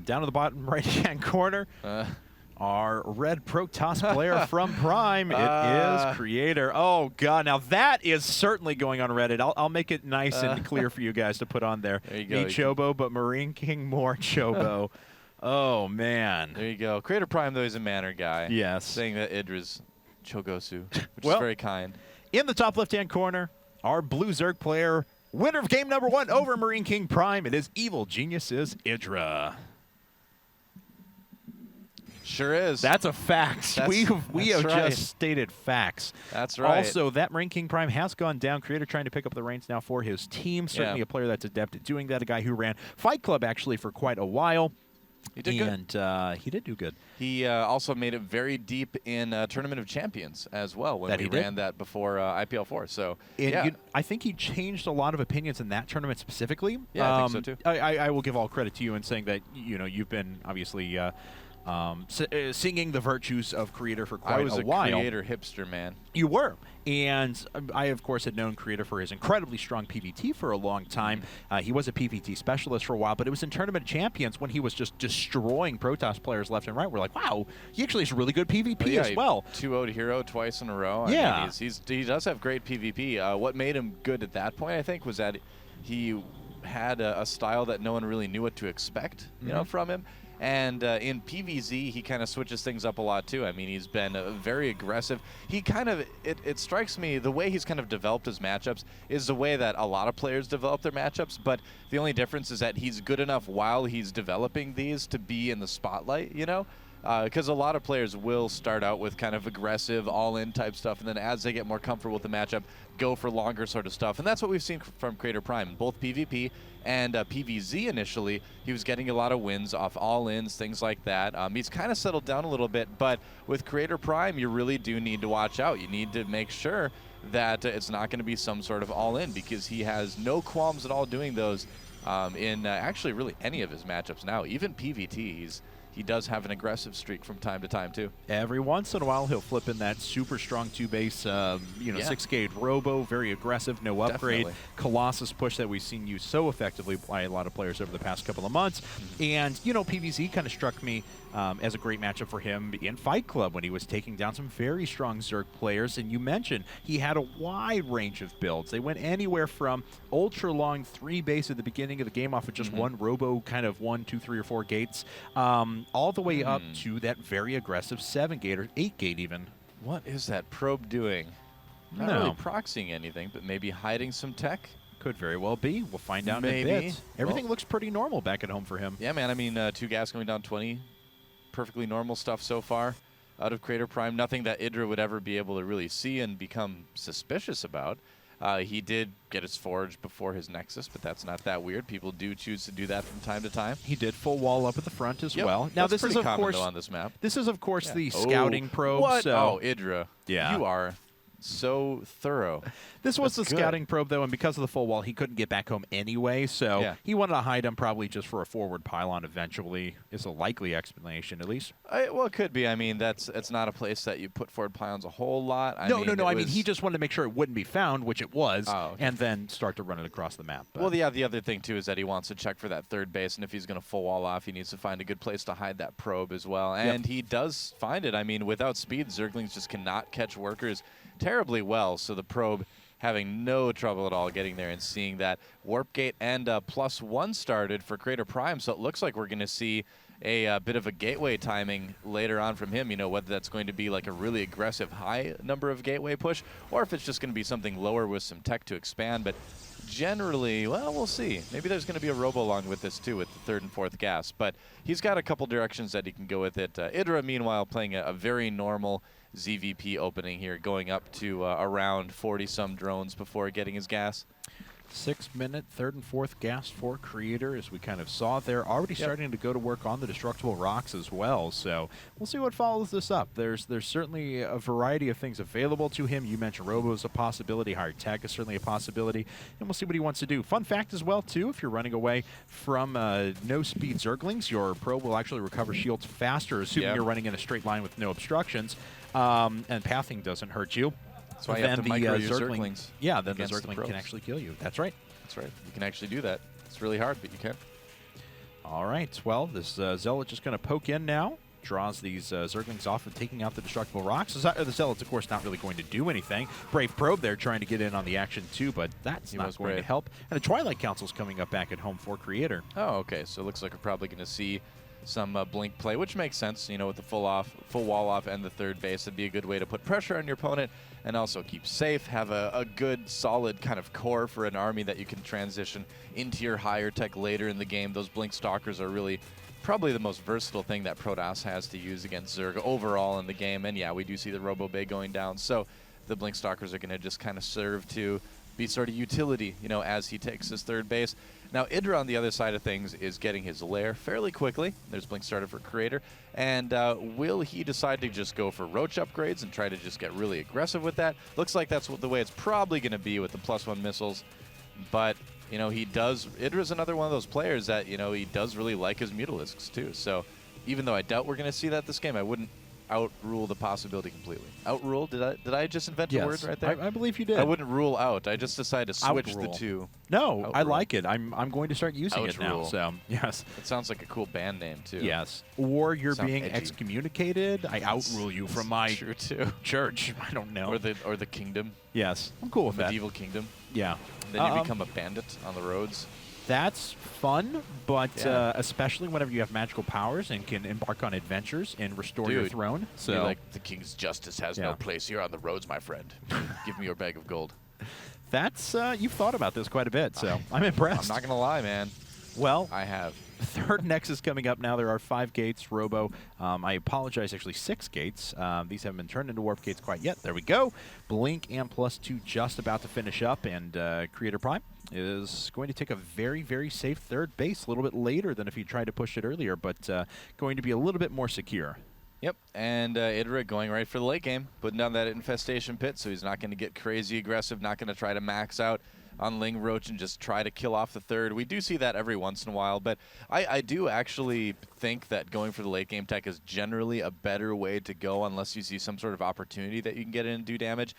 down to the bottom right-hand corner, our red Protoss player from Prime. It is Creator. Oh, God. Now, that is certainly going on Reddit. I'll make it nice and clear for you guys to put on there. There you go. Me Chobo, but Marine King more Chobo. Oh, man. There you go. Creator.Prime, though, is a manner guy. Yes. Saying that IdrA's Chogosu, which Well, is very kind. In the top left-hand corner, our blue Zerg player, winner of game number 1 over Marine King Prime. It is Evil Geniuses IdrA. Sure is. That's a fact. We have right. just stated facts. That's right. Also, that Marine King Prime has gone down. Creator trying to pick up the reins now for his team. Certainly a player that's adept at doing that. A guy who ran Fight Club actually for quite a while. He did good. And he did do good. He also made it very deep in Tournament of Champions as well when we ran that before IPL 4. So I think he changed a lot of opinions in that tournament specifically. Yeah, I think so too. I will give all credit to you in saying that you've been obviously singing the virtues of Creator for quite a while. I was a Creator hipster, man. You were. And I, of course, had known Creator for his incredibly strong PvT for a long time. He was a PvT specialist for a while, but it was in Tournament of Champions when he was just destroying Protoss players left and right. We're like, wow, he actually has really good PvP as well. 2-0'd Hero twice in a row. I mean, he does have great PvP. What made him good at that point, I think, was that he had a style that no one really knew what to expect from him. And in PvZ, he kind of switches things up a lot, too. I mean, he's been very aggressive. He kind of, it strikes me, the way he's kind of developed his matchups is the way that a lot of players develop their matchups, but the only difference is that he's good enough while he's developing these to be in the spotlight, you know? Because a lot of players will start out with kind of aggressive, all-in type stuff, and then as they get more comfortable with the matchup, go for longer sort of stuff. And that's what we've seen from Creator.Prime, both PvP and PvZ initially. He was getting a lot of wins off all-ins, things like that. He's kind of settled down a little bit, but with Creator.Prime, you really do need to watch out. You need to make sure that it's not going to be some sort of all-in, because he has no qualms at all doing those in actually really any of his matchups now. Even PvT, he does have an aggressive streak from time to time, too. Every once in a while, he'll flip in that super strong 2-base, 6-gauge Robo, very aggressive, no upgrade. Definitely. Colossus push that we've seen used so effectively by a lot of players over the past couple of months. And, PvZ kind of struck me as a great matchup for him in Fight Club when he was taking down some very strong Zerg players. And you mentioned he had a wide range of builds. They went anywhere from ultra long 3-base at the beginning of the game off of just one Robo, kind of 1, 2, 3, or 4 gates, all the way up to that very aggressive 7-gate or 8-gate even. What is that probe doing? Not really proxying anything, but maybe hiding some tech? Could very well be. We'll find out in a bit. Everything looks pretty normal back at home for him. Yeah, man. I mean, 2 gas going down 20. Perfectly normal stuff so far out of Creator.Prime. Nothing that IdrA would ever be able to really see and become suspicious about. He did get his Forge before his Nexus, but that's not that weird. People do choose to do that from time to time. He did full wall up at the front as well. Now, this is, of course, on this map. This is, of course, the scouting probe. What? So IdrA. Yeah. You are so thorough. This was the scouting probe, though, and because of the full wall, he couldn't get back home anyway, so he wanted to hide him probably just for a forward pylon eventually, is a likely explanation, at least. Well, it could be. I mean, it's not a place that you put forward pylons a whole lot. No. I mean, he just wanted to make sure it wouldn't be found, which it was, and then start to run it across the map. Well, yeah, the other thing, too, is that he wants to check for that 3rd base, and if he's going to full wall off, he needs to find a good place to hide that probe as well. And he does find it. I mean, without speed, Zerglings just cannot catch workers terribly well, so the probe having no trouble at all getting there and seeing that warp gate and +1 started for Creator.Prime, so it looks like we're going to see a bit of a gateway timing later on from him, whether that's going to be like a really aggressive high number of gateway push or if it's just going to be something lower with some tech to expand. But generally, well, we'll see. Maybe there's going to be a Robo along with this too with the 3rd and 4th gas, but he's got a couple directions that he can go with it. IdrA, meanwhile, playing a very normal ZVP opening here, going up to around 40-some drones before getting his gas. 6-minute 3rd and 4th gas for Creator, as we kind of saw there. Already starting to go to work on the destructible rocks as well, so we'll see what follows this up. There's certainly a variety of things available to him. You mentioned Robo is a possibility. Higher tech is certainly a possibility, and we'll see what he wants to do. Fun fact as well, too, if you're running away from no-speed Zerglings, your probe will actually recover shields faster, assuming you're running in a straight line with no obstructions, and pathing doesn't hurt you. That's why you have to micro your Zerglings. Yeah, then the Zergling can actually kill you. That's right. That's right. You can actually do that. It's really hard, but you can. All right, well, this Zealot just going to poke in now. Draws these Zerglings off and taking out the Destructible Rocks. The Zealot's, of course, not really going to do anything. Brave Probe there trying to get in on the action, too, but that's not going to help. And the Twilight Council's coming up back at home for Creator. Oh, okay. So it looks like we're probably going to see some Blink play, which makes sense, with the full wall off and the third base. It'd be a good way to put pressure on your opponent and also keep safe, have a good, solid kind of core for an army that you can transition into your higher tech later in the game. Those Blink Stalkers are really probably the most versatile thing that Protoss has to use against Zerg overall in the game. And yeah, we do see the Robo Bay going down, so the Blink Stalkers are going to just kind of serve to be sort of utility, as he takes his third base. Now, IDrA on the other side of things is getting his lair fairly quickly. There's Blink started for Creator. And will he decide to just go for Roach upgrades and try to just get really aggressive with that? Looks like that's the way it's probably going to be with the +1 missiles. But, he does, IDra's another one of those players that, he does really like his Mutalisks too. So even though I doubt we're going to see that this game, I wouldn't outrule the possibility completely. Outrule? Did I just invent a word right there? I believe you did. I wouldn't rule out. I just decided to switch the two. No, Outrule. I like it. I'm going to start using it now. So yes, it sounds like a cool band name too. Yes, or you're being excommunicated. I outrule you from my church. I don't know. Or the kingdom. Yes, I'm cool with that. Medieval kingdom. Yeah. And then you become a bandit on the roads. That's fun, but especially whenever you have magical powers and can embark on adventures and restore your throne. So, you're like, the king's justice has no place here on the roads, my friend. Give me your bag of gold. That's you've thought about this quite a bit, so I'm impressed. I'm not gonna lie, man. Well, I have. Third Nexus coming up now. There are 5 gates, Robo. I apologize, actually 6 gates. These haven't been turned into warp gates quite yet. There we go. Blink and +2 just about to finish up, and Creator.Prime is going to take a very, very safe third base, a little bit later than if he tried to push it earlier, but going to be a little bit more secure. Yep, and IDrA going right for the late game, putting down that infestation pit, so he's not going to get crazy aggressive, not going to try to max out on Ling Roach and just try to kill off the third. We do see that every once in a while, but I do actually think that going for the late game tech is generally a better way to go unless you see some sort of opportunity that you can get in and do damage.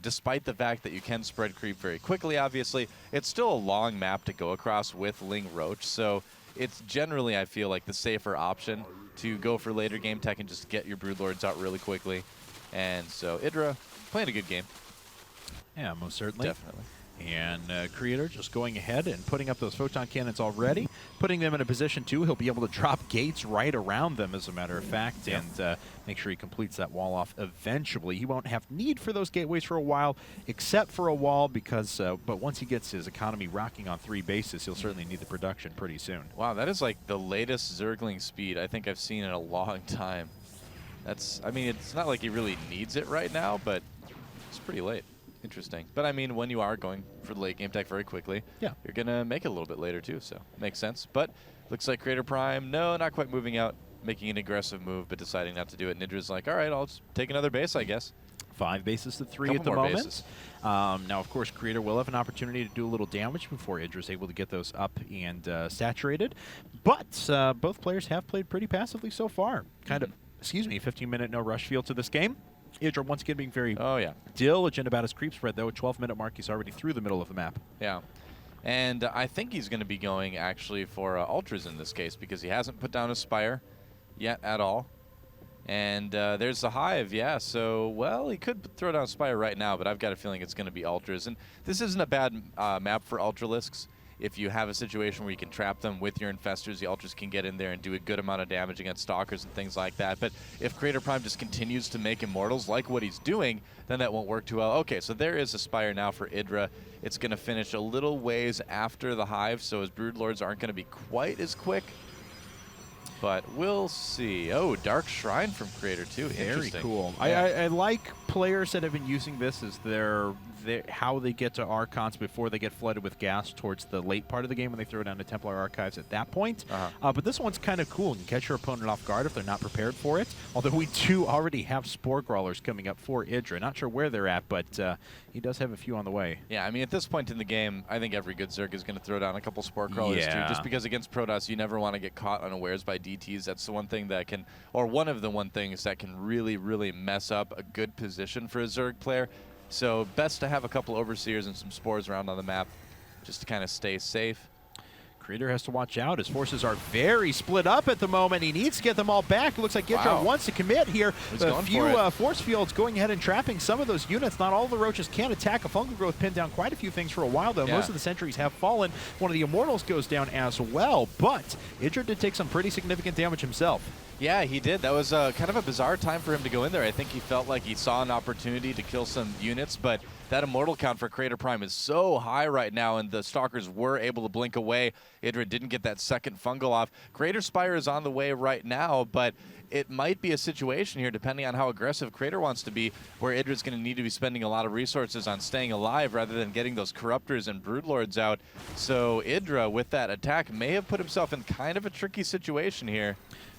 Despite the fact that you can spread creep very quickly, obviously, it's still a long map to go across with Ling Roach, so it's generally, I feel like, the safer option to go for later game tech and just get your Broodlords out really quickly. And so IDrA playing a good game. Yeah, most certainly. Definitely. And Creator just going ahead and putting up those photon cannons already, putting them in a position, too. He'll be able to drop gates right around them, as a matter of fact, and make sure he completes that wall off eventually. He won't have need for those gateways for a while, except for a wall, because but once he gets his economy rocking on 3 bases, he'll certainly need the production pretty soon. Wow, that is like the latest Zergling speed I think I've seen in a long time. That's, I mean, it's not like he really needs it right now, but it's pretty late. Interesting. But I mean, when you are going for the late game tech very quickly, you're going to make it a little bit later too, so makes sense. But looks like Creator.Prime, no, not quite moving out, making an aggressive move, but deciding not to do it. And IDra's like, all right, I'll just take another base, I guess. 5 bases to 3 at the moment. Now, of course, Creator will have an opportunity to do a little damage before IDra's able to get those up and saturated. But both players have played pretty passively so far. Kind of, 15-minute no rush feel to this game. IDrA once again being very diligent about his creep spread, though. A 12-minute mark, he's already through the middle of the map. Yeah. And I think he's going to be going, actually, for Ultras in this case, because he hasn't put down a Spire yet at all. And there's the Hive, so, well, he could throw down Spire right now, but I've got a feeling it's going to be Ultras. And this isn't a bad map for Ultralisks. If you have a situation where you can trap them with your Infestors, the Ultras can get in there and do a good amount of damage against Stalkers and things like that. But if Creator.Prime just continues to make Immortals like what he's doing, then that won't work too well. Okay, so there is a Spire now for IDrA. It's going to finish a little ways after the Hive, so his Broodlords aren't going to be quite as quick. But we'll see. Oh, Dark Shrine from Creator, too. Very cool. I like players that have been using this as how they get to Archons before they get flooded with gas towards the late part of the game when they throw down the Templar Archives at that point. But this one's kind of cool. You can catch your opponent off guard if they're not prepared for it. Although we do already have Spore Crawlers coming up for IDrA. Not sure where they're at, but he does have a few on the way. Yeah, I mean, at this point in the game, I think every good Zerg is going to throw down a couple Spore Crawlers too. Just because against Protoss, you never want to get caught unawares by DTs. That's the one thing that can, or one of the things that can really, really mess up a good position for a Zerg player. So best to have a couple Overseers and some Spores around on the map just to kind of stay safe. Creator has to watch out. His forces are very split up at the moment. He needs to get them all back. It looks like IdrA wants to commit here. A few force fields going ahead and trapping some of those units. Not all the roaches can attack. A fungal growth pinned down quite a few things for a while, though. Most of the sentries have fallen. One of the immortals goes down as well, but IdrA did take some pretty significant damage himself. Yeah, he did. That was kind of a bizarre time for him to go in there. I think he felt like he saw an opportunity to kill some units, but that immortal count for Creator.Prime is so high right now, and the Stalkers were able to blink away. IdrA didn't get that second fungal off. Greater Spire is on the way right now, but it might be a situation here, depending on how aggressive Creator wants to be, where IdRA's going to need to be spending a lot of resources on staying alive rather than getting those Corruptors and Broodlords out. So IdrA, with that attack, may have put himself in kind of a tricky situation here.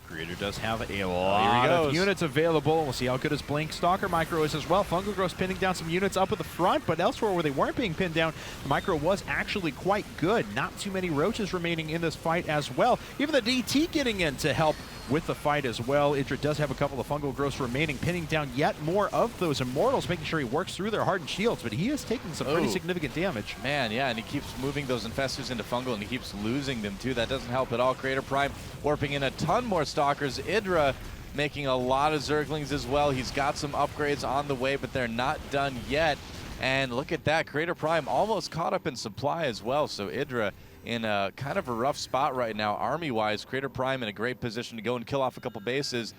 Creator does have a lot of units available. We'll see how good his Blink Stalker Micro is as well. Fungal Growth's pinning down some units up at the front, but elsewhere where they weren't being pinned down, the Micro was actually quite good. Not too many roaches remaining in this fight as well. Even the DT getting in to help with the fight as well. IdrA does have a couple of Fungal Growths remaining, pinning down yet more of those Immortals, making sure he works through their hardened shields, but he is taking some pretty significant damage. Man, yeah, and he keeps moving those Infestors into Fungal, and he keeps losing them too. That doesn't help at all. Creator.Prime warping in a ton more Stalkers. IdrA making a lot of Zerglings as well. He's got some upgrades on the way, but they're not done yet. And look at that, Creator.Prime almost caught up in supply as well, so IdrA in a kind of a rough spot right now, army-wise. Creator.Prime in a great position to go and kill off a couple bases.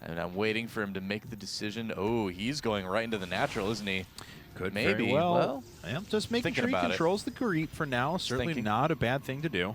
And I'm waiting for him to make the decision. Oh, he's going right into the natural, isn't he? Could maybe. Very well. Yeah, just making sure he controls the creep for now. Certainly not a bad thing to do.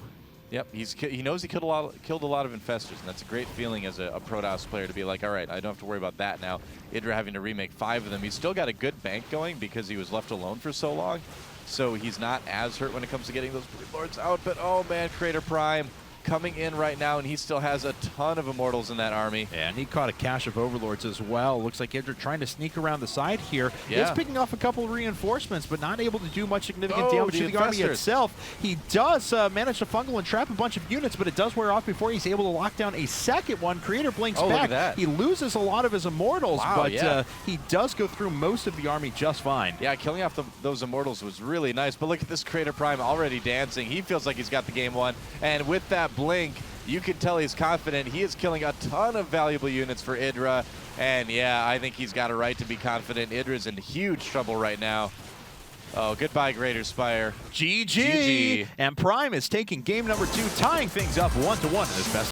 Yep, he knows he killed a lot of Infestors, and that's a great feeling as a Protoss player to be like, all right, I don't have to worry about that now. IdrA having to remake 5 of them. He's still got a good bank going because he was left alone for so long, so he's not as hurt when it comes to getting those Broodlords out. But oh man, Creator.Prime coming in right now, and he still has a ton of Immortals in that army. Yeah, and he caught a cache of Overlords as well. Looks like IdrA trying to sneak around the side here. Yeah. He's picking off a couple of reinforcements, but not able to do much significant damage to the army itself. He does manage to fungal and trap a bunch of units, but it does wear off before he's able to lock down a second one. Creator blinks back. Look at that. He loses a lot of his Immortals, but he does go through most of the army just fine. Yeah, killing off those Immortals was really nice, but look at this Creator.Prime already dancing. He feels like he's got the game won, and with that blink, you can tell he's confident. He is killing a ton of valuable units for IdrA. And yeah, I think he's got a right to be confident. IdRA's in huge trouble right now. Oh, goodbye, Greater Spire. GG. And Prime is taking game number 2, tying things up 1-1 in this best.